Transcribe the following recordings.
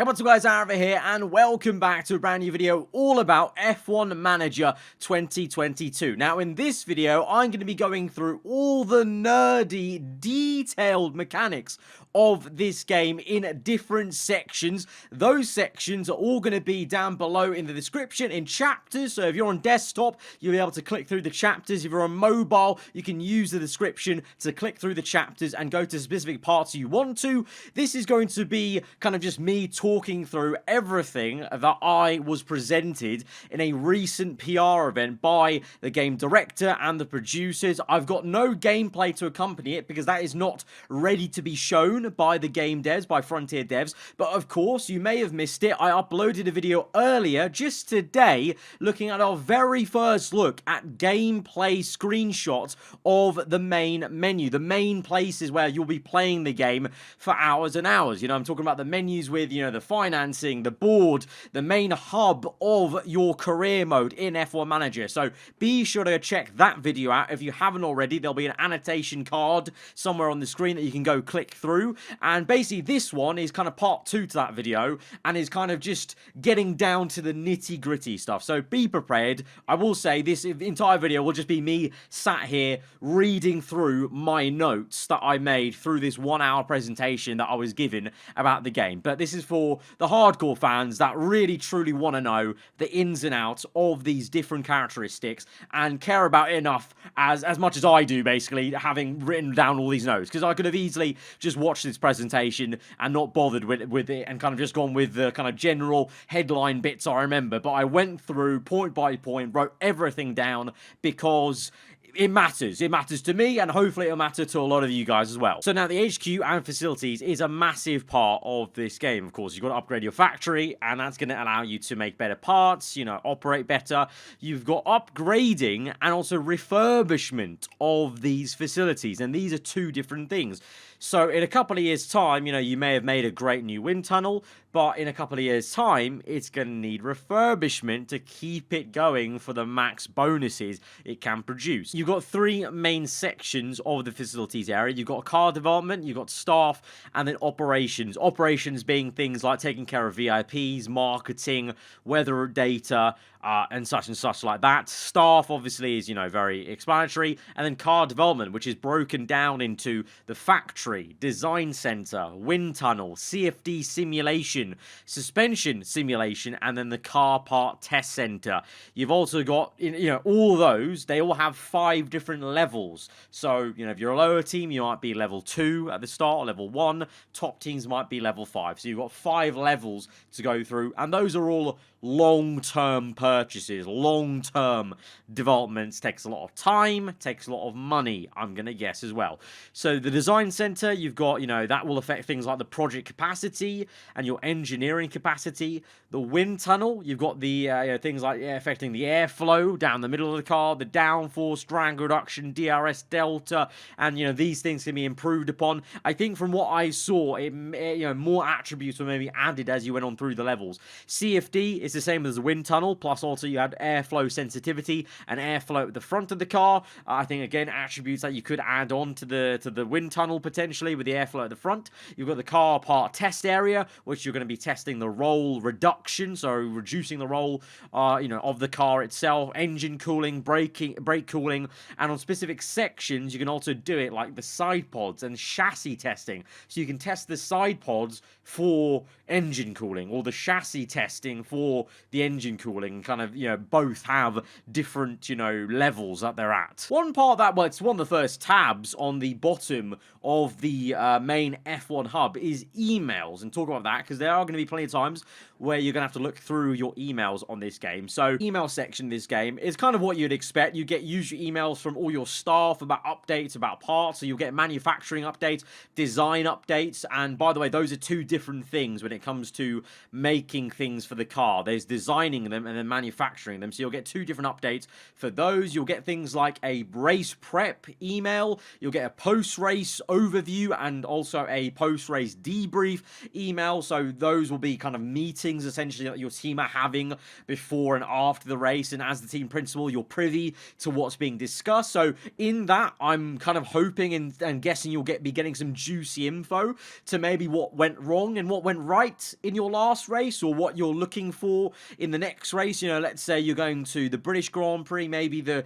Hey, what's up guys, aarava here, and welcome back to a brand new video all about F1 Manager 2022. Now, in this video, I'm going to be going through all the nerdy, detailed mechanics of this game in different sections. Those sections are all going to be down below in the description in chapters, so if you're on desktop, you'll be able to click through the chapters. If you're on mobile, you can use the description to click through the chapters and go to specific parts you want to. This is going to be kind of just me talking through everything that I was presented in a recent PR event by the game director and the producers. I've got no gameplay to accompany it because that is not ready to be shown by the game devs, by Frontier devs, but of course you may have missed it. I uploaded a video earlier, just today, looking at our very first look at gameplay screenshots of the main menu, the main places where you'll be playing the game for hours and hours. You know, I'm talking about the menus with, you know, the financing, the board, the main hub of your career mode in F1 Manager. So be sure to check that video out if you haven't already. There'll be an annotation card somewhere on the screen that you can go click through. And basically this one is kind of part 2 to that video and is kind of just getting down to the nitty gritty stuff. So be prepared. I will say this entire video will just be me sat here reading through my notes that I made through this 1-hour presentation that I was given about the game. But this is for the hardcore fans that really truly want to know the ins and outs of these different characteristics and care about it enough as much as I do, basically, having written down all these notes. Because I could have easily just watched this presentation and not bothered with it and kind of just gone with the kind of general headline bits I remember. But I went through point by point, wrote everything down because it matters. It matters to me, and hopefully it'll matter to a lot of you guys as well. So now the HQ and facilities is a massive part of this game. Of course, you've got to upgrade your factory, and that's going to allow you to make better parts, you know, operate better. You've got upgrading and also refurbishment of these facilities, and these are two different things. So in a couple of years' time, you know, you may have made a great new wind tunnel, but in a couple of years' time, it's going to need refurbishment to keep it going for the max bonuses it can produce. You've got 3 main sections of the facilities area. You've got car development, you've got staff, and then operations. Operations being things like taking care of VIPs, marketing, weather data, and such like that. Staff, obviously, is, you know, very explanatory. And then car development, which is broken down into the factory, design center, wind tunnel, CFD simulation, suspension simulation, and then the car part test center. You've also got, you know, all those, they all have 5 different levels. So, you know, if you're a lower team, you might be level 2 at the start, level 1. Top teams might be level 5. So you've got 5 levels to go through, and those are all long-term purchases, long-term developments. Takes a lot of time, takes a lot of money, I'm gonna guess, as well. So the design center, you've got, you know, that will affect things like the project capacity and your engineering capacity. The wind tunnel, you've got the you know, things like affecting the airflow down the middle of the car, the downforce, drag reduction, DRS delta, and, you know, these things can be improved upon. I think from what I saw, you know, more attributes were maybe added as you went on through the levels. CFD is the same as the wind tunnel, plus also you had airflow sensitivity and airflow at the front of the car. I think, again, attributes that you could add on to the wind tunnel potentially with the airflow at the front. You've got the car part test area, which you're going to be testing the roll reduction, so reducing the roll, you know, of the car itself, engine cooling, brake cooling, and on specific sections you can also do it like the side pods and chassis testing. So you can test the side pods for engine cooling or the chassis testing for the engine cooling. Kind of, you know, both have different, you know, levels that they're at. One part that, well, it's one of the first tabs on the bottom of the main F1 hub is emails, and talk about that because there are going to be plenty of times where you're going to have to look through your emails on this game. So email section in this game is kind of what you'd expect. You get usual emails from all your staff about updates, about parts. So you'll get manufacturing updates, design updates, and by the way, those are 2 different things when it comes to making things for the car. There's designing them and then manufacturing them. So you'll get 2 different updates for those. You'll get things like a race prep email. You'll get a post-race overview preview and also a post-race debrief email. So those will be kind of meetings essentially that your team are having before and after the race, and as the team principal, you're privy to what's being discussed. So in that, I'm kind of hoping and guessing you'll be getting some juicy info to maybe what went wrong and what went right in your last race, or what you're looking for in the next race. You know, let's say you're going to the British Grand Prix, maybe the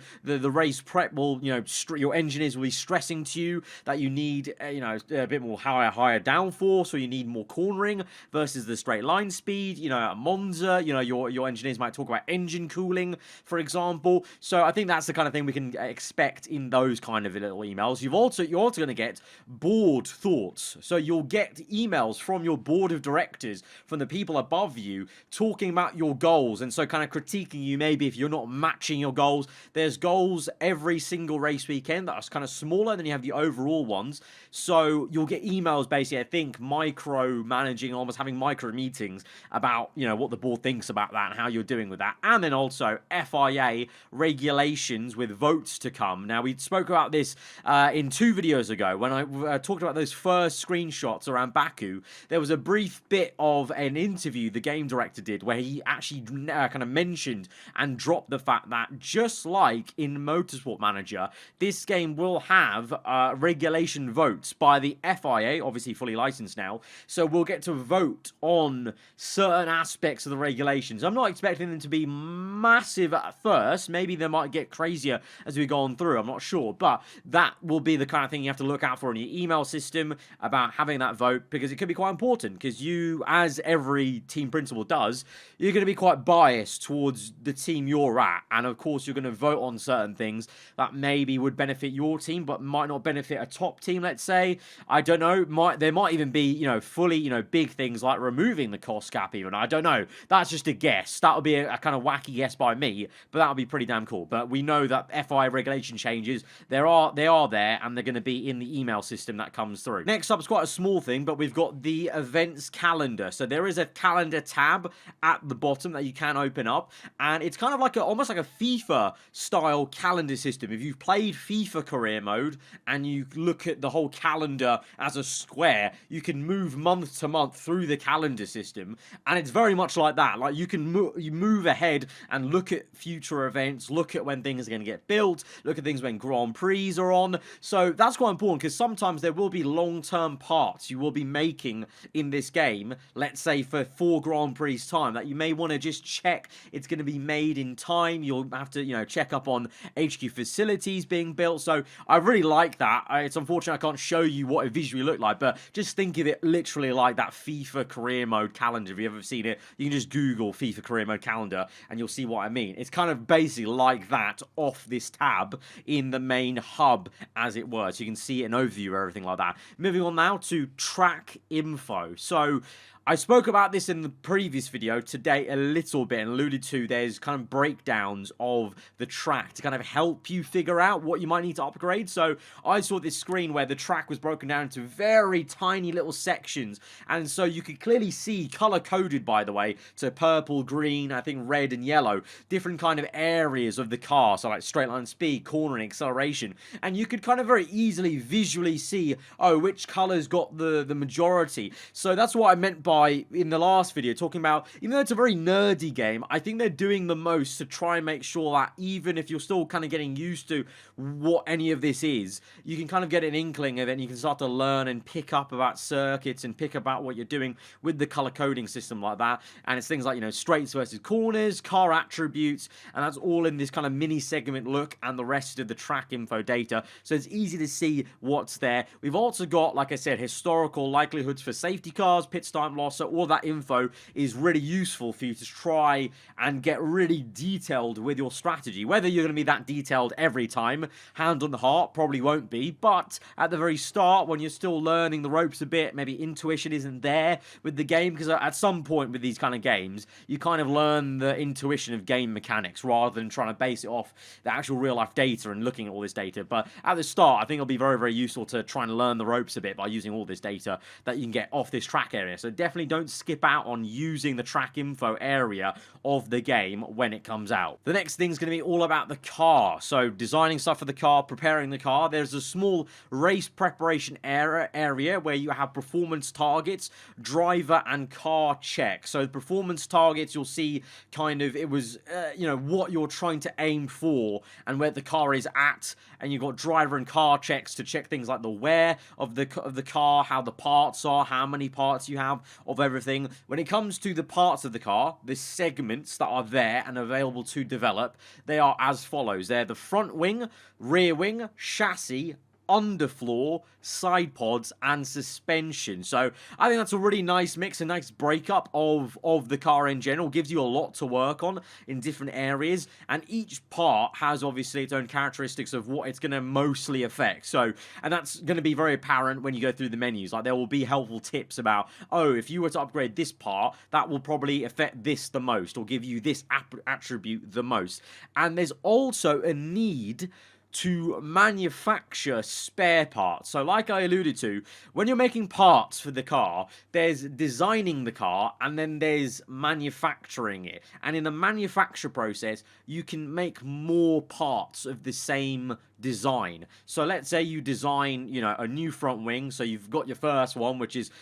race prep will, you know, your engineers will be stressing to you that you need, you know, a bit more higher downforce, or you need more cornering versus the straight line speed. You know, at Monza, you know, your engineers might talk about engine cooling, for example. So I think that's the kind of thing we can expect in those kind of little emails. You're also going to get board thoughts. So you'll get emails from your board of directors, from the people above you, talking about your goals, and so kind of critiquing you maybe if you're not matching your goals. There's goals every single race weekend that are kind of smaller than you have the overall ones. So you'll get emails basically, I think, micro managing, almost having micro meetings about, you know, what the board thinks about that and how you're doing with that. And then also FIA regulations with votes to come. Now, we spoke about this in 2 videos ago when I talked about those first screenshots around Baku. There was a brief bit of an interview the game director did where he actually kind of mentioned and dropped the fact that just like in Motorsport Manager, this game will have regulation votes by the FIA, obviously fully licensed now, so we'll get to vote on certain aspects of the regulations. I'm not expecting them to be massive at first. Maybe they might get crazier as we go on through, I'm not sure, but that will be the kind of thing you have to look out for in your email system about having that vote, because it could be quite important, because you, as every team principal does, you're going to be quite biased towards the team you're at, and of course you're going to vote on certain things that maybe would benefit your team but might not benefit a top team, let's say. I don't know, there might even be, you know, fully, you know, big things like removing the cost cap even. I don't know, that's just a guess. That would be a kind of wacky guess by me, but that would be pretty damn cool. But we know that FIA regulation changes, they are there, and they're going to be in the email system that comes through. Next up is quite a small thing, but we've got the events calendar. So there is a calendar tab at the bottom that you can open up, and it's kind of like almost like a FIFA style calendar system. If you've played FIFA career mode and you look at the whole calendar as a square, you can move month to month through the calendar system, and it's very much like that. Like you can move ahead and look at future events, look at when things are going to get built, look at things when Grand Prix are on. So that's quite important, because sometimes there will be long-term parts you will be making in this game, let's say for 4 Grand Prix time, that you may want to just check it's going to be made in time. You'll have to, you know, check up on HQ facilities being built. So I really like that. It's unfortunate I can't show you what it visually looked like, but just think of it literally like that FIFA career mode calendar. If you've ever seen it, you can just Google FIFA career mode calendar and you'll see what I mean. It's kind of basically like that off this tab in the main hub, as it were. So you can see an overview of everything like that. Moving on now to track info. So I spoke about this in the previous video today a little bit and alluded to there's kind of breakdowns of the track to kind of help you figure out what you might need to upgrade. So I saw this screen where the track was broken down into very tiny little sections, and so you could clearly see color coded, by the way, to purple, green, I think red and yellow, different kind of areas of the car, so like straight line speed, cornering, acceleration, and you could kind of very easily visually see, oh, which colors got the majority. So that's what I meant by in the last video, talking about, even though it's a very nerdy game, I think they're doing the most to try and make sure that even if you're still kind of getting used to what any of this is, you can kind of get an inkling of it, and you can start to learn and pick up about circuits and pick about what you're doing with the color coding system like that. And it's things like, you know, straights versus corners, car attributes, and that's all in this kind of mini segment look and the rest of the track info data. So it's easy to see what's there. We've also got, like I said, historical likelihoods for safety cars, pit time loss. So all that info is really useful for you to try and get really detailed with your strategy. Whether you're going to be that detailed every time, hand on the heart, probably won't be, but at the very start, when you're still learning the ropes a bit, maybe intuition isn't there with the game, because at some point with these kind of games, you kind of learn the intuition of game mechanics rather than trying to base it off the actual real life data and looking at all this data. But at the start, I think it'll be very, very useful to try and learn the ropes a bit by using all this data that you can get off this track area. So definitely definitely don't skip out on using the track info area of the game when it comes out. The next thing is going to be all about the car. So designing stuff for the car, preparing the car. There's a small race preparation area where you have performance targets, driver and car check. So the performance targets, you'll see kind of, it was, what you're trying to aim for and where the car is at. And you've got driver and car checks to check things like the wear of the car, how the parts are, how many parts you have of everything. When it comes to the parts of the car, the segments that are there and available to develop, they are as follows. They're the front wing, rear wing, chassis, underfloor, side pods, and suspension. So I think that's a really nice mix, a nice breakup of the car in general. Gives you a lot to work on in different areas, and each part has obviously its own characteristics of what it's going to mostly affect. So, and that's going to be very apparent when you go through the menus. Like, there will be helpful tips about, oh, if you were to upgrade this part, that will probably affect this the most, or give you this attribute the most. And there's also a need to manufacture spare parts. So like I alluded to, when you're making parts for the car, there's designing the car and then there's manufacturing it. And in the manufacture process, you can make more parts of the same design. So let's say you design, a new front wing. So you've got your first one, which is,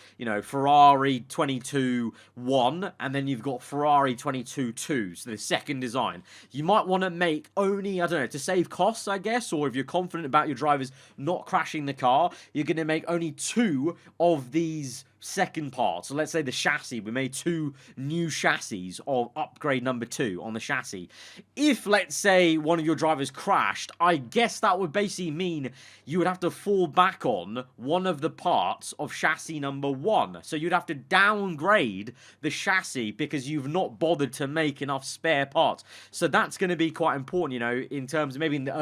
Ferrari 22-1, and then you've got Ferrari 22-2, so the second design. You might want to make only, I don't know, to save costs, I guess, or if you're confident about your drivers not crashing the car, you're going to make only 2 of these second part. So let's say the chassis, we made 2 new chassis of upgrade number 2 on the chassis. If, let's say, one of your drivers crashed, I guess that would basically mean you would have to fall back on one of the parts of chassis number 1. So you'd have to downgrade the chassis because you've not bothered to make enough spare parts. So that's going to be quite important, in terms of maybe in the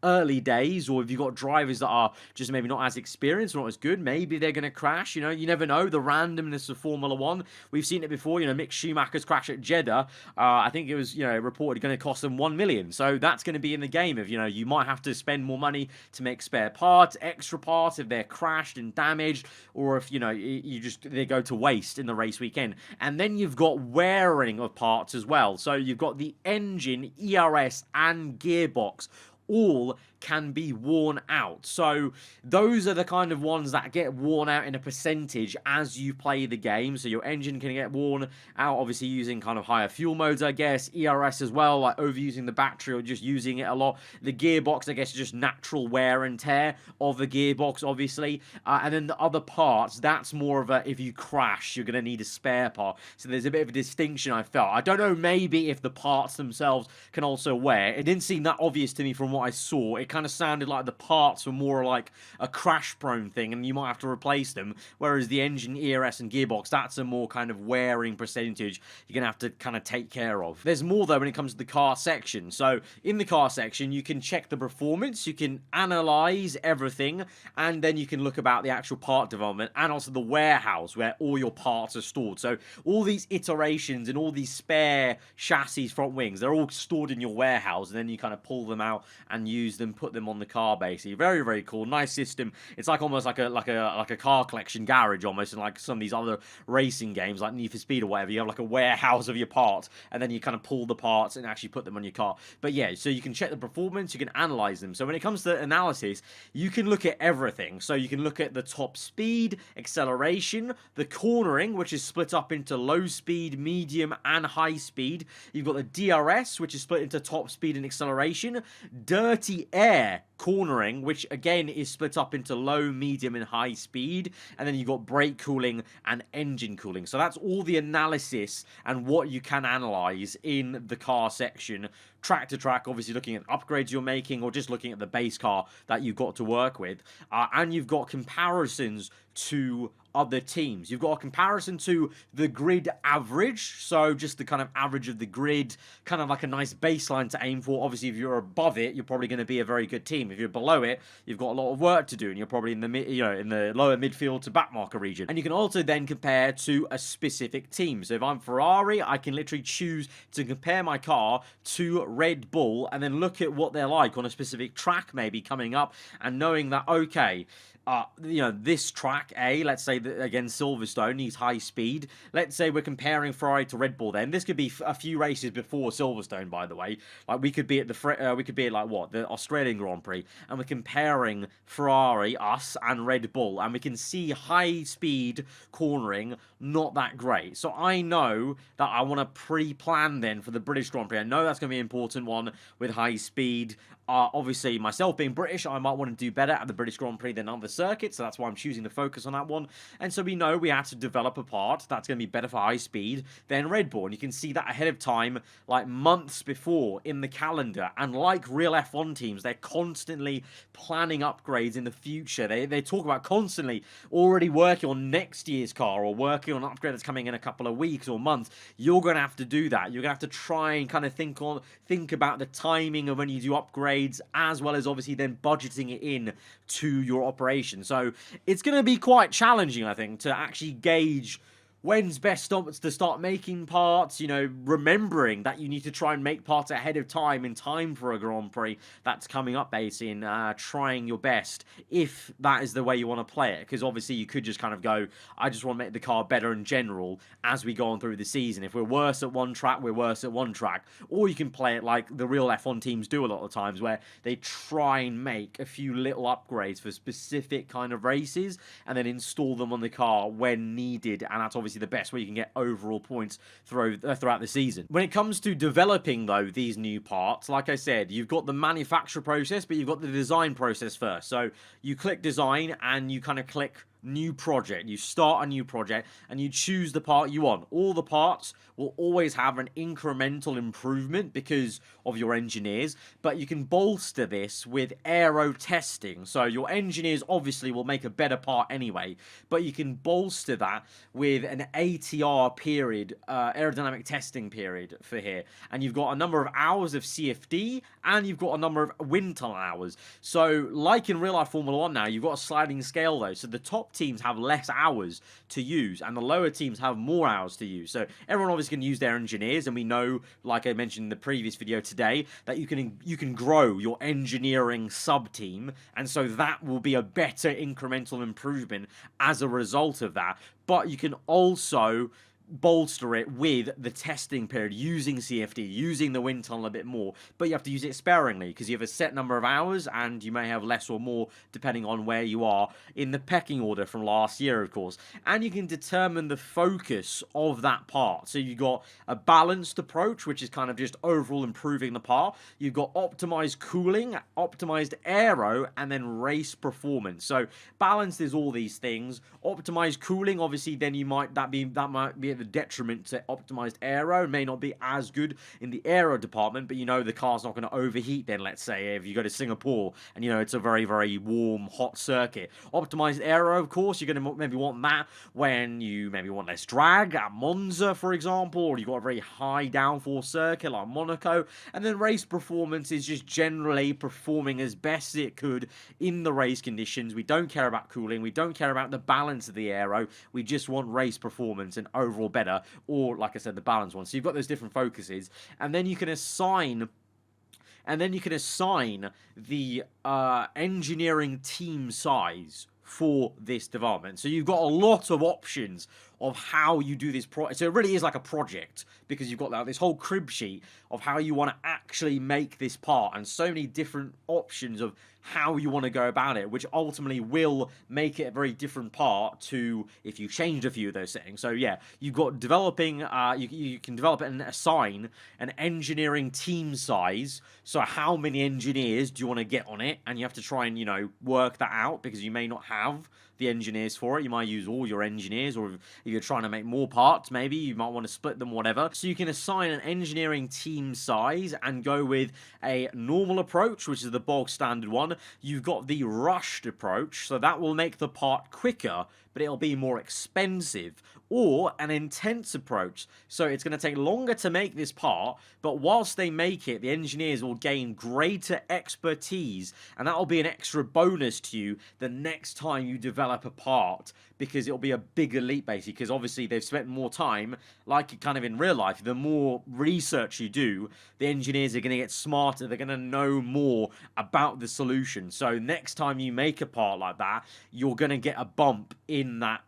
early days, or if you've got drivers that are just maybe not as experienced or not as good, maybe they're going to crash, you never know, the randomness of Formula 1. We've seen it before, Mick Schumacher's crash at Jeddah. I think it was, reported going to cost them 1 million. So that's going to be in the game of, you might have to spend more money to make spare parts, extra parts if they're crashed and damaged, or if, they go to waste in the race weekend. And then you've got wearing of parts as well. So you've got the engine, ERS, and gearbox all can be worn out. So those are the kind of ones that get worn out in a percentage as you play the game. So your engine can get worn out, obviously using kind of higher fuel modes, I guess. ERS as well, like overusing the battery or just using it a lot. The gearbox, I guess, is just natural wear and tear of the gearbox, obviously. And then the other parts, that's more of a, if you crash, you're going to need a spare part. So there's a bit of a distinction, I felt. I don't know, maybe if the parts themselves can also wear. It didn't seem that obvious to me from what I saw. It kind of sounded like the parts were more like a crash-prone thing, and you might have to replace them, whereas the engine, ERS, and gearbox, that's a more kind of wearing percentage you're going to have to kind of take care of. There's more, though, when it comes to the car section. So, in the car section, you can check the performance, you can analyze everything, and then you can look about the actual part development, and also the warehouse, where all your parts are stored. So, all these iterations and all these spare chassis, front wings, they're all stored in your warehouse, and then you kind of pull them out and use them, put them on the car, basically. Very, very cool. Nice system. It's like almost like a car collection garage, almost, in like some of these other racing games, like Need for Speed or whatever. You have like a warehouse of your parts, and then you kind of pull the parts and actually put them on your car. But yeah, so you can check the performance, you can analyze them. So when it comes to analysis, you can look at everything. So you can look at the top speed, acceleration, the cornering, which is split up into low speed, medium, and high speed. You've got the DRS, which is split into top speed and acceleration. Dirty air cornering, which again is split up into low, medium, and high speed. And then you've got brake cooling and engine cooling. So that's all the analysis and what you can analyze in the car section. Track to track, obviously looking at upgrades you're making, or just looking at the base car that you've got to work with. And you've got comparisons to other teams. You've got a comparison to the grid average, so just the kind of average of the grid, kind of like a nice baseline to aim for. Obviously, if you're above it, you're probably going to be a very good team. If you're below it, you've got a lot of work to do, and you're probably in the in the lower midfield to backmarker region. And you can also then compare to a specific team. So if I'm Ferrari, I can literally choose to compare my car to Red Bull, and then look at what they're like on a specific track maybe coming up, and knowing that, okay, this track, let's say that again, Silverstone needs high speed. Let's say we're comparing Ferrari to Red Bull. Then this could be a few races before Silverstone, by the way. Like we could be at the Australian Grand Prix, and we're comparing Ferrari, us, and Red Bull, and we can see high speed cornering not that great. So I know that I want to pre-plan then for the British Grand Prix. I know that's going to be an important one with high speed. Obviously, myself being British, I might want to do better at the British Grand Prix than other circuits, so that's why I'm choosing to focus on that one. And so we know we have to develop a part that's going to be better for high speed than Red Bull. And you can see that ahead of time, like months before in the calendar. And like real F1 teams, they're constantly planning upgrades in the future. They talk about constantly already working on next year's car or working on an upgrade that's coming in a couple of weeks or months. You're going to have to do that. You're going to have to try and kind of think about the timing of when you do upgrades, as well as obviously then budgeting it in to your operation. So it's going to be quite challenging, I think, to actually gauge when's best to start making parts, remembering that you need to try and make parts ahead of time in time for a Grand Prix that's coming up, basically, and trying your best if that is the way you want to play it. Because obviously you could just kind of go, I just want to make the car better in general as we go on through the season. If we're worse at one track, we're worse at one track. Or you can play it like the real F1 teams do a lot of times, where they try and make a few little upgrades for specific kind of races and then install them on the car when needed, and that's obviously the best way you can get overall points throughout the season. When it comes to developing, though, these new parts, like I said, you've got the manufacture process, but you've got the design process first. So you click design and you kind of click new project. You start a new project and you choose the part you want. All the parts will always have an incremental improvement because of your engineers, but you can bolster this with aero testing. So your engineers obviously will make a better part anyway, but you can bolster that with an ATR period, aerodynamic testing period for here. And you've got a number of hours of CFD and you've got a number of wind tunnel hours. So like in real life Formula 1 now, you've got a sliding scale though. So the top teams have less hours to use and the lower teams have more hours to use. So everyone obviously can use their engineers, and we know, like I mentioned in the previous video today, that you can grow your engineering sub team, and so that will be a better incremental improvement as a result of that. But you can also bolster it with the testing period using CFD, using the wind tunnel a bit more, but you have to use it sparingly because you have a set number of hours and you may have less or more depending on where you are in the pecking order from last year, of course. And you can determine the focus of that part. So you've got a balanced approach, which is kind of just overall improving the part. You've got optimized cooling, optimized aero, and then race performance. So balanced is all these things. Optimized cooling, obviously, then that might be at the detriment to optimized aero. It may not be as good in the aero department, but the car's not going to overheat then, let's say, if you go to Singapore and it's a very, very warm, hot circuit. Optimized aero, of course, you're going to maybe want that when you maybe want less drag at Monza, for example, or you've got a very high downforce circuit like Monaco. And then race performance is just generally performing as best it could in the race conditions. We don't care about cooling. We don't care about the balance of the aero. We just want race performance and overall better, or like I said, the balanced one. So you've got those different focuses, and then you can assign the engineering team size for this development. So you've got a lot of options of how you do this so it really is like a project, because you've got this whole crib sheet of how you want to actually make this part, and so many different options of how you want to go about it, which ultimately will make it a very different part to if you changed a few of those settings. So yeah, you've got developing, you can develop and assign an engineering team size. So how many engineers do you want to get on it? And you have to try and, work that out, because you may not have the engineers for it. You might use all your engineers, or if you're trying to make more parts, maybe you might want to split them, whatever. So you can assign an engineering team size and go with a normal approach, which is the bog standard one. You've got the rushed approach, so that will make the part quicker but it'll be more expensive, or an intense approach. So it's going to take longer to make this part, but whilst they make it, the engineers will gain greater expertise, and that'll be an extra bonus to you the next time you develop a part, because it'll be a bigger leap, basically, because obviously they've spent more time, like kind of in real life. The more research you do, the engineers are going to get smarter, they're going to know more about the solution. So next time you make a part like that, you're going to get a bump in that,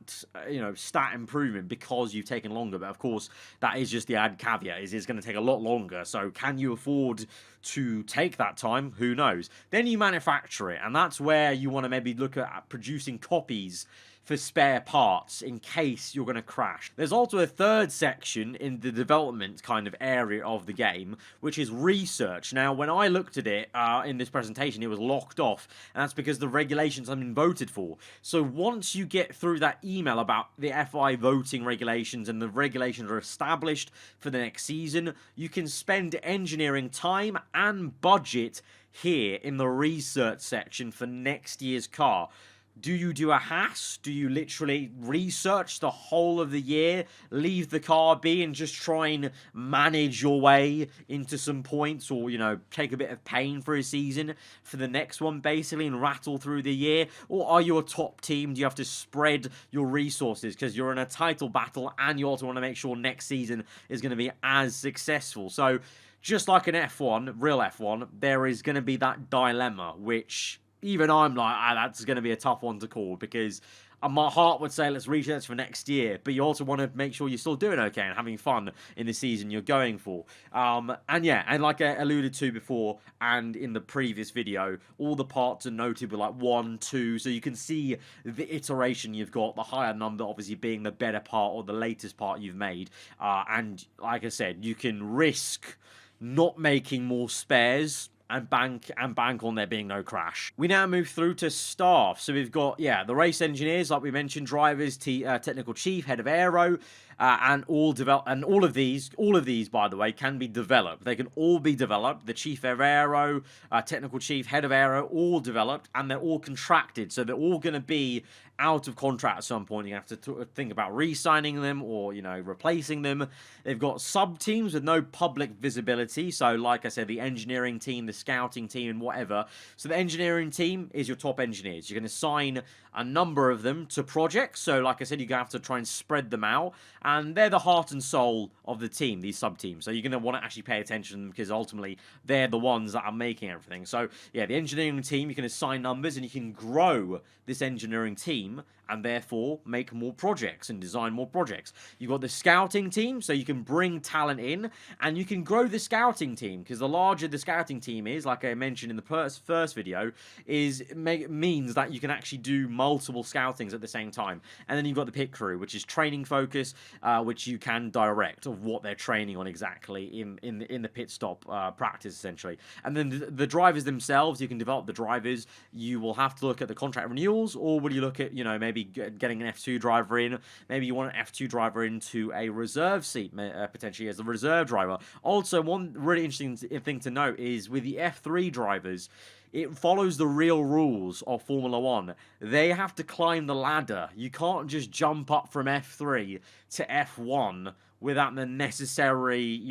stat improvement because you've taken longer. But of course, that is just the add caveat, is it's going to take a lot longer. So can you afford to take that time? Who knows? Then you manufacture it, and that's where you want to maybe look at producing copies for spare parts in case you're going to crash. There's also a third section in the development kind of area of the game, which is research. Now, when I looked at it in this presentation, it was locked off, and that's because the regulations haven't been voted for. So once you get through that email about the FI voting regulations and the regulations are established for the next season, you can spend engineering time and budget here in the research section for next year's car. Do you do a HAS? Do you literally research the whole of the year, leave the car be, and just try and manage your way into some points, or, take a bit of pain for a season for the next one, basically, and rattle through the year? Or are you a top team? Do you have to spread your resources because you're in a title battle and you also want to make sure next season is going to be as successful? So, just like an F1, real F1, there is going to be that dilemma, which even I'm like, that's going to be a tough one to call, because my heart would say let's research for next year, but you also want to make sure you're still doing okay and having fun in the season you're going for. And like I alluded to before and in the previous video, all the parts are noted with like 1, 2, so you can see the iteration you've got, the higher number obviously being the better part or the latest part you've made. And like I said, you can risk not making more spares and bank on there being no crash. We now move through to staff. So we've got, the race engineers, like we mentioned, drivers, technical chief, head of aero, and all of these, by the way, can be developed. They can all be developed. The chief of aero, technical chief, head of aero, all developed, and they're all contracted. So they're all going to be out of contract at some point. You have to think about re-signing them or, replacing them. They've got sub-teams with no public visibility. So, like I said, the engineering team, the scouting team, and whatever. So the engineering team is your top engineers. You're going to assign a number of them to projects. So, like I said, you're going to have to try and spread them out. And they're the heart and soul of the team, these sub-teams. So you're going to want to actually pay attention, because ultimately they're the ones that are making everything. So, the engineering team, you can assign numbers and you can grow this engineering team and therefore make more projects and design more projects. You've got the scouting team, so you can bring talent in and you can grow the scouting team, because the larger the scouting team is, like I mentioned in the first video, means that you can actually do multiple scoutings at the same time. And then you've got the pit crew, which is training focus, which you can direct of what they're training on exactly in the pit stop practice, essentially. And then the drivers themselves, you can develop the drivers. You will have to look at the contract renewals, or will you look at, maybe getting an F2 driver in? Maybe you want an F2 driver into a reserve seat, potentially as a reserve driver. Also, one really interesting thing to note is with the F3 drivers, it follows the real rules of Formula 1. They have to climb the ladder. You can't just jump up from F3 to F1 without the necessary,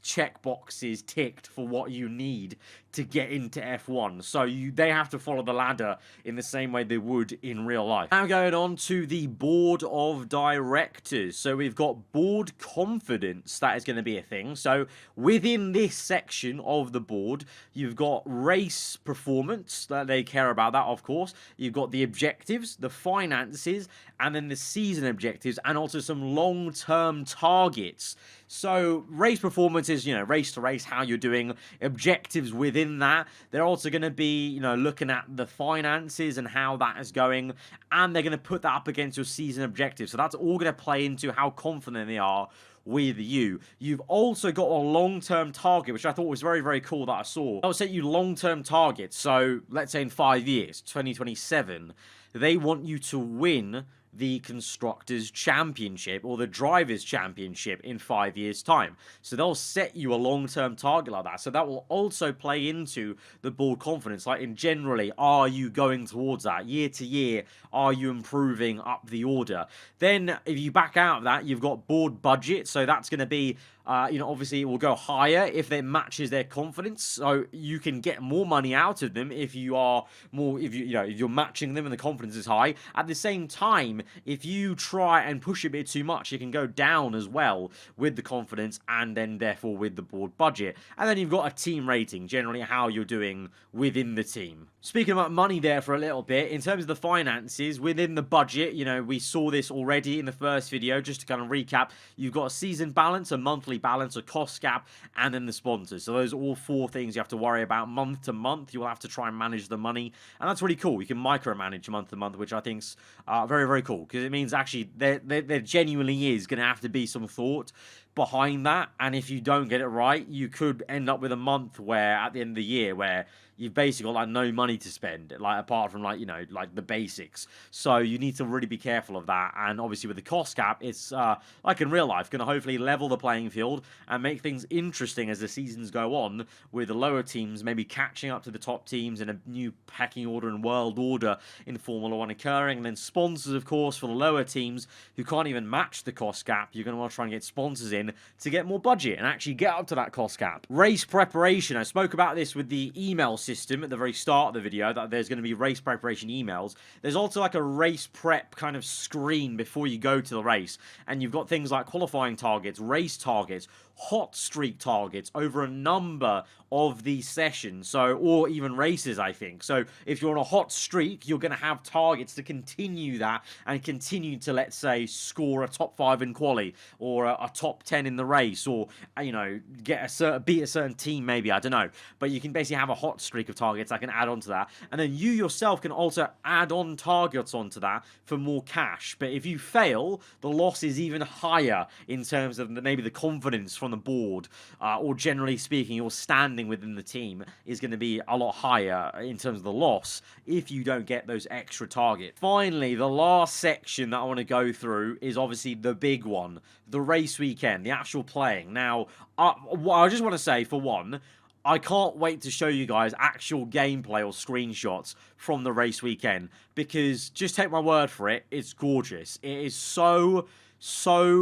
check boxes ticked for what you need to get into F1. So they have to follow the ladder in the same way they would in real life. Now going on to the board of directors. So we've got board confidence. That is going to be a thing. So within this section of the board, you've got race performance. That they care about that, of course. You've got the objectives, the finances, and then the season objectives, and also some long-term targets. So race performance is, race to race, how you're doing. Objectives within that, they're also going to be, looking at the finances and how that is going, and they're going to put that up against your season objectives. So that's all going to play into how confident they are with you. You've also got a long-term target, which I thought was very, very cool that I saw. I'll set you long-term targets. So let's say in 5 years, 2027, they want you to win the Constructors' Championship or the Drivers' Championship in 5 years' time. So they'll set you a long-term target like that. So that will also play into the board confidence. Like, in generally, are you going towards that? Year to year, are you improving up the order? Then, if you back out of that, you've got board budget. So that's going to be obviously it will go higher if it matches their confidence. So you can get more money out of them if you are more, if you're matching them and the confidence is high. At the same time, if you try and push a bit too much, it can go down as well with the confidence and then therefore with the board budget. And then you've got a team rating, generally how you're doing within the team. Speaking about money there for a little bit, in terms of the finances, within the budget, we saw this already in the first video. Just to kind of recap, you've got a season balance, a monthly balance, a cost cap, and then the sponsors. So those are all 4 things you have to worry about month to month. You'll have to try and manage the money, and that's really cool. You can micromanage month to month, which I think's very, very cool, because it means actually there genuinely is going to have to be some thought behind that, and if you don't get it right, you could end up with a month where at the end of the year where you've basically got like no money to spend, like apart from like like the basics. So you need to really be careful of that. And obviously with the cost cap, it's like in real life, going to hopefully level the playing field and make things interesting as the seasons go on, with the lower teams maybe catching up to the top teams in a new pecking order and world order in Formula 1 occurring. And then sponsors, of course, for the lower teams who can't even match the cost cap. You're going to want to try and get sponsors in to get more budget and actually get up to that cost cap. Race preparation. I spoke about this with the email system at the very start of the video, that there's going to be race preparation emails. There's also like a race prep kind of screen before you go to the race, and you've got things like qualifying targets, race targets, hot streak targets over a number of these sessions, so, or even races, I think. So if you're on a hot streak, you're going to have targets to continue that and continue to, let's say, score a top 5 in quali, or a top 10 in the race, or get beat a certain team, maybe, I don't know. But you can basically have a hot streak of targets that can add on to that, and then you yourself can also add on targets onto that for more cash. But if you fail, the loss is even higher in terms of maybe the confidence from the board, or generally speaking, your standing within the team is going to be a lot higher in terms of the loss if you don't get those extra targets. Finally, the last section that I want to go through is obviously the big one, the race weekend, the actual playing. Now, I just want to say, for one, I can't wait to show you guys actual gameplay or screenshots from the race weekend, because just take my word for it, it's gorgeous. It is so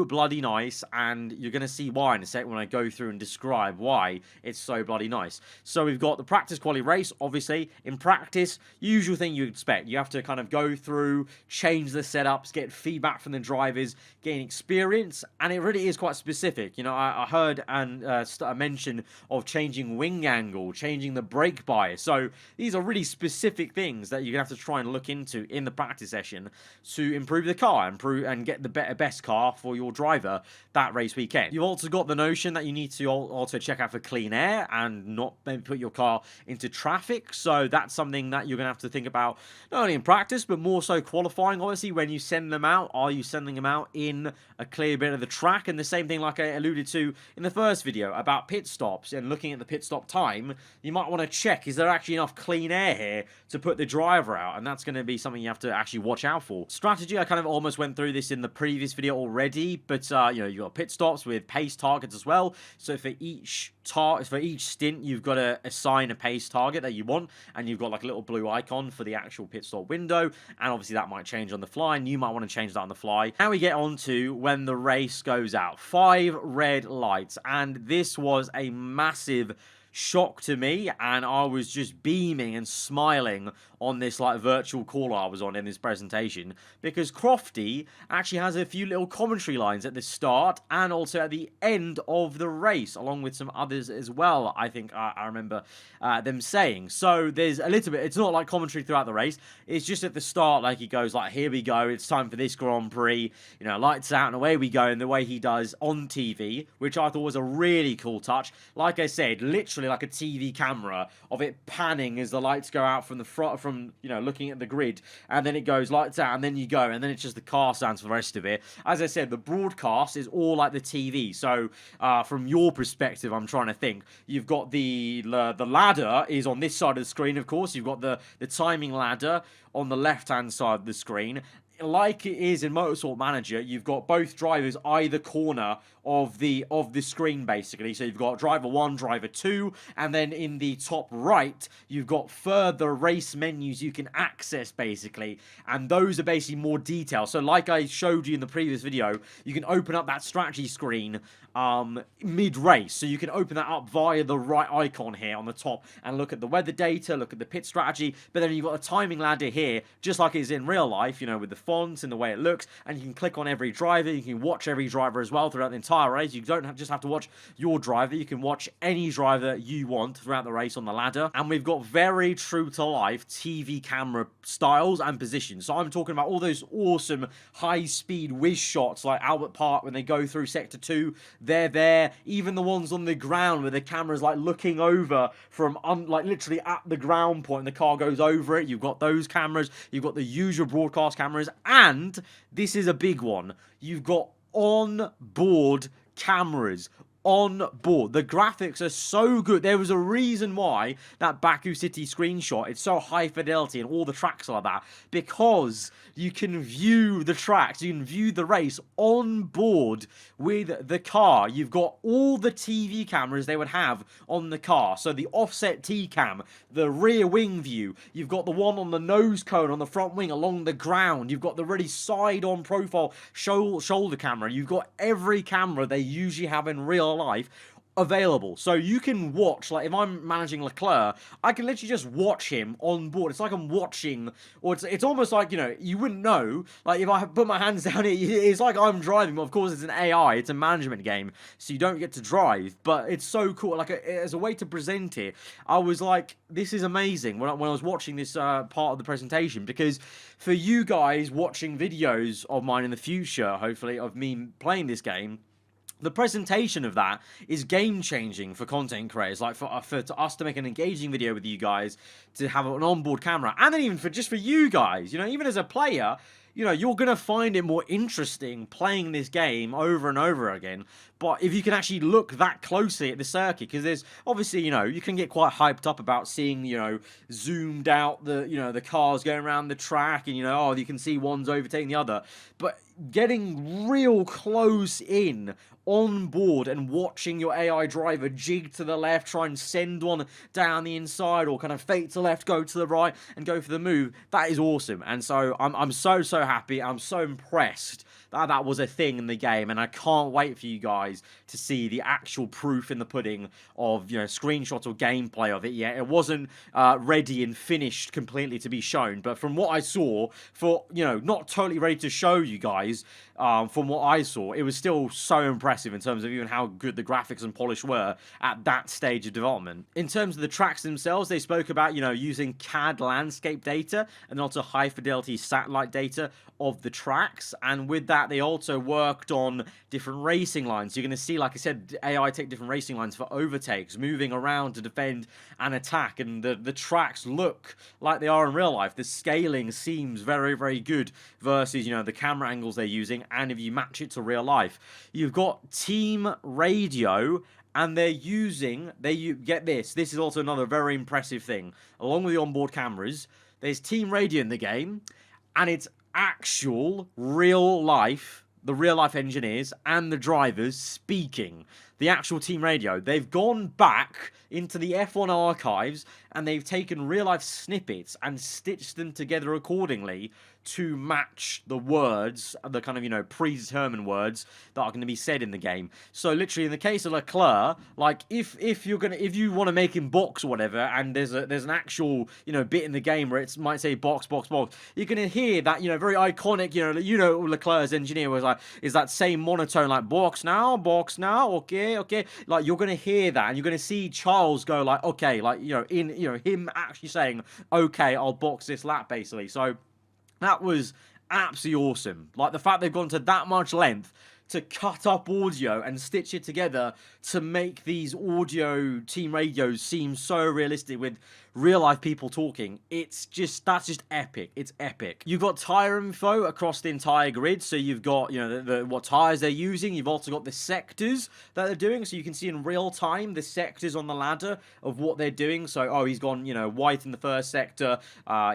bloody nice, and you're going to see why in a sec when I go through and describe why it's so bloody nice. So we've got the practice quali race, obviously. In practice, usual thing you expect. You have to kind of go through, change the setups, get feedback from the drivers, gain experience, and it really is quite specific. I heard a mention of changing wing angle, changing the brake bias. So these are really specific things that you're going to have to try and look into in the practice session to improve the car, and get the best car for your driver that race weekend. You've also got the notion that you need to also check out for clean air and not maybe put your car into traffic. So that's something that you're going to have to think about, not only in practice, but more so qualifying. Obviously, when you send them out, are you sending them out in a clear bit of the track? And the same thing like I alluded to in the first video about pit stops and looking at the pit stop time, you might want to check, is there actually enough clean air here to put the driver out? And that's going to be something you have to actually watch out for. Strategy, I kind of almost went through this in the previous video already, but you've got pit stops with pace targets as well. So for each stint, you've got to assign a pace target that you want, and you've got like a little blue icon for the actual pit stop window, and obviously that might change on the fly, and you might want to change that on the fly. Now we get on to when the race goes out. 5 red lights, and this was a massive shock to me, and I was just beaming and smiling on this like virtual call I was on in this presentation, because Crofty actually has a few little commentary lines at the start and also at the end of the race, along with some others as well. I think I remember them saying. So there's a little bit, it's not like commentary throughout the race, it's just at the start, like he goes like, here we go, it's time for this Grand Prix, lights out and away we go, and the way he does on TV, which I thought was a really cool touch. Like I said, literally like a TV camera of it panning as the lights go out from the front, from looking at the grid, and then it goes lights out, and then you go, and then it's just the car sounds for the rest of it. As I said, the broadcast is all like the TV. So from your perspective, I'm trying to think, you've got the ladder is on this side of the screen, of course. You've got the timing ladder on the left hand side of the screen. like it is in Motorsport Manager, you've got both drivers either corner of the screen, basically. So you've got driver 1, driver 2, and then in the top right, you've got further race menus you can access, basically, and those are basically more detailed. So like I showed you in the previous video, you can open up that strategy screen mid-race. So you can open that up via the right icon here on the top and look at the weather data, look at the pit strategy, but then you've got a timing ladder here, just like it is in real life, you know, with the fonts and the way it looks, and you can click on every driver, you can watch every driver as well throughout the entire race. You don't just have to watch your driver, you can watch any driver you want throughout the race on the ladder, and we've got very true to life TV camera styles and positions. So I'm talking about all those awesome high-speed whiz shots like Albert Park when they go through Sector 2, they're there. Even the ones on the ground where the camera's like looking over from like literally at the ground point and the car goes over it. You've got those cameras. You've got the usual broadcast cameras. And this is a big one. You've got on-board cameras. On board. The graphics are so good. There was a reason why that Baku City screenshot, it's so high fidelity and all the tracks are like that, because you can view the tracks, you can view the race on board with the car. You've got all the TV cameras they would have on the car. So the offset T-cam, the rear wing view, you've got the one on the nose cone on the front wing along the ground, you've got the really side-on profile shoulder camera, you've got every camera they usually have in real life available. So you can watch, like if I'm managing Leclerc, I can literally just watch him on board. It's like I'm watching, or it's almost like, you know, you wouldn't know, like if I put my hands down, it's like I'm driving, but of course it's an AI, it's a management game, so you don't get to drive, but it's so cool. Like as a way to present it, I was like, this is amazing when I was watching this part of the presentation, because for you guys watching videos of mine in the future, hopefully, of me playing this game, the presentation of that is game-changing for content creators, like for us to make an engaging video with you guys, to have an onboard camera, and then even just for you guys, you know, even as a player, you know, you're going to find it more interesting playing this game over and over again. But if you can actually look that closely at the circuit, because there's obviously, you know, you can get quite hyped up about seeing, you know, zoomed out the cars going around the track, and, you know, oh, you can see one's overtaking the other. But getting real close in on board and watching your AI driver jig to the left, try and send one down the inside, or kind of fake to left, go to the right and go for the move, that is awesome. And so I'm so happy. I'm so impressed that was a thing in the game, and I can't wait for you guys to see the actual proof in the pudding of, you know, screenshots or gameplay of it. Yeah, it wasn't ready and finished completely to be shown, but from what I saw, for, you know, not totally ready to show you guys, from what I saw, it was still so impressive in terms of even how good the graphics and polish were at that stage of development. In terms of the tracks themselves, they spoke about, you know, using CAD landscape data and also high fidelity satellite data of the tracks, and with that they also worked on different racing lines. You're going to see, like I said, AI take different racing lines for overtakes, moving around to defend and attack, and the tracks look like they are in real life. The scaling seems very good versus, you know, the camera angles they're using, and if you match it to real life. You've got team radio, and they're using, get this is also another very impressive thing, along with the onboard cameras, there's team radio in the game, and it's actual real life, the real life engineers and the drivers speaking. The actual team radio. They've gone back into the F1 archives and they've taken real life snippets and stitched them together accordingly to match the words, the kind of, you know, predetermined words that are going to be said in the game. So literally in the case of Leclerc, like if you want to make him box or whatever, and there's an actual, you know, bit in the game where it might say box, you're going to hear that, you know, very iconic, you know Leclerc's engineer was like, is that same monotone, like box now, okay, like you're going to hear that, and you're going to see Charles go like, okay, like, you know, in, you know, him actually saying, okay, I'll box this lap, basically. So that was absolutely awesome. Like the fact they've gone to that much length to cut up audio and stitch it together to make these audio team radios seem so realistic with real life people talking. That's just epic. It's epic. You've got tire info across the entire grid, so you've got, you know, what tires they're using. You've also got the sectors that they're doing, so you can see in real time the sectors on the ladder of what they're doing. So, oh, he's gone, you know, white in the first sector,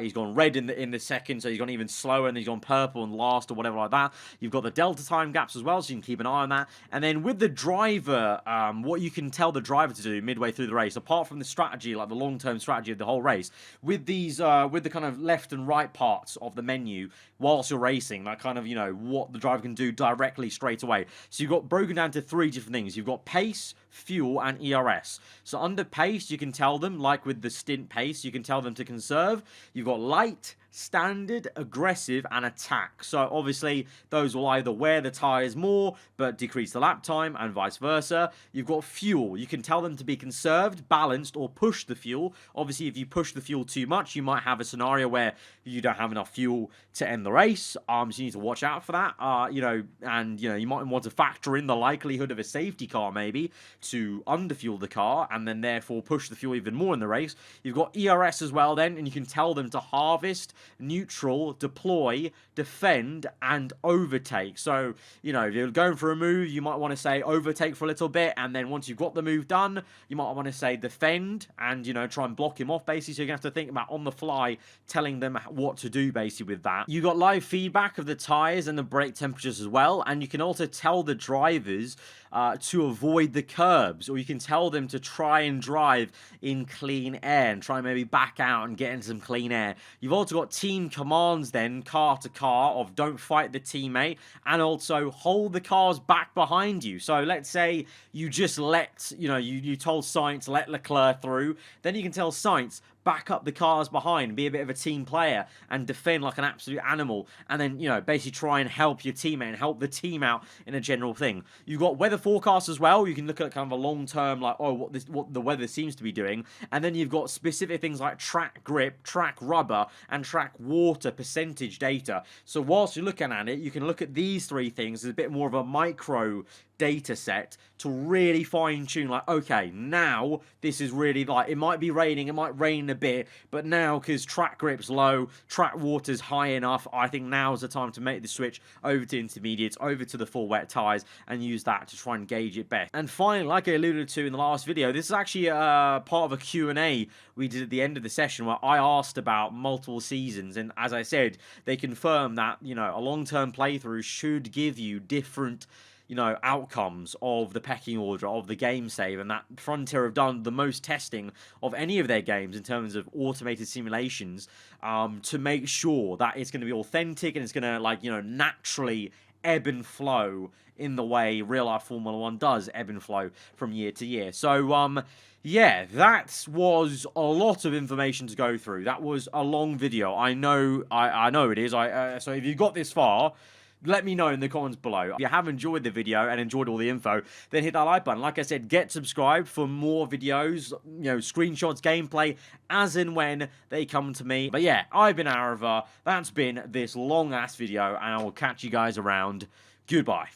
he's gone red in the second, so he's gone even slower, and he's gone purple in last, or whatever like that. You've got the delta time gaps as well, so you can keep an eye on that. And then with the driver, what you can tell the driver to do midway through the race, apart from the strategy, like the long-term strategy of the whole race, with these, with the kind of left and right parts of the menu whilst you're racing, that kind of, you know, what the driver can do directly straight away. So you've got broken down to 3 different things. You've got pace, fuel, and ERS. So under pace, you can tell them, like with the stint pace, you can tell them to conserve. You've got light, standard, aggressive, and attack. So obviously those will either wear the tires more but decrease the lap time, and vice versa. You've got fuel. You can tell them to be conserved, balanced, or push the fuel. Obviously, if you push the fuel too much, you might have a scenario where you don't have enough fuel to end the race. So you need to watch out for that. You know, and you know, you might want to factor in the likelihood of a safety car maybe to underfuel the car and then therefore push the fuel even more in the race. You've got ERS as well then, and you can tell them to harvest, neutral, deploy, defend, and overtake. So, you know, if you're going for a move, you might want to say overtake for a little bit, and then once you've got the move done, you might want to say defend and, you know, try and block him off basically. So you're going to have to think about on the fly telling them what to do basically with that. You got live feedback of the tires and the brake temperatures as well, and you can also tell the drivers to avoid the curbs, or you can tell them to try and drive in clean air and try and maybe back out and get into some clean air. You've also got team commands then, car to car, of don't fight the teammate, and also hold the cars back behind you. So let's say you just let, you know, you told Sainz let Leclerc through, then you can tell Sainz back up the cars behind, be a bit of a team player, and defend like an absolute animal, and then, you know, basically try and help your teammate and help the team out in a general thing. You've got weather forecast as well. You can look at kind of a long-term, like, oh, what the weather seems to be doing, and then you've got specific things like track grip, track rubber, and track water percentage data. So whilst you're looking at it, you can look at these 3 things as a bit more of a micro data set to really fine-tune, like, okay, now this is really, like, it might be raining, it might rain a bit, but now, because track grip's low, track water's high enough, I think now's the time to make the switch over to intermediates, over to the full wet tires, and use that to try and gauge it best. And finally, like I alluded to in the last video, this is actually part of a Q&A we did at the end of the session where I asked about multiple seasons, and as I said, they confirmed that, you know, a long-term playthrough should give you different, you know, outcomes of the pecking order of the game save, and that Frontier have done the most testing of any of their games in terms of automated simulations, to make sure that it's going to be authentic and it's going to, like, you know, naturally ebb and flow in the way real life Formula 1 does ebb and flow from year to year. So, yeah, that was a lot of information to go through. That was a long video. I know it is. So if you got this far, let me know in the comments below. If you have enjoyed the video and enjoyed all the info, then hit that like button. Like I said, get subscribed for more videos, you know, screenshots, gameplay, as and when they come to me. But yeah, I've been aarava. That's been this long-ass video, and I will catch you guys around. Goodbye.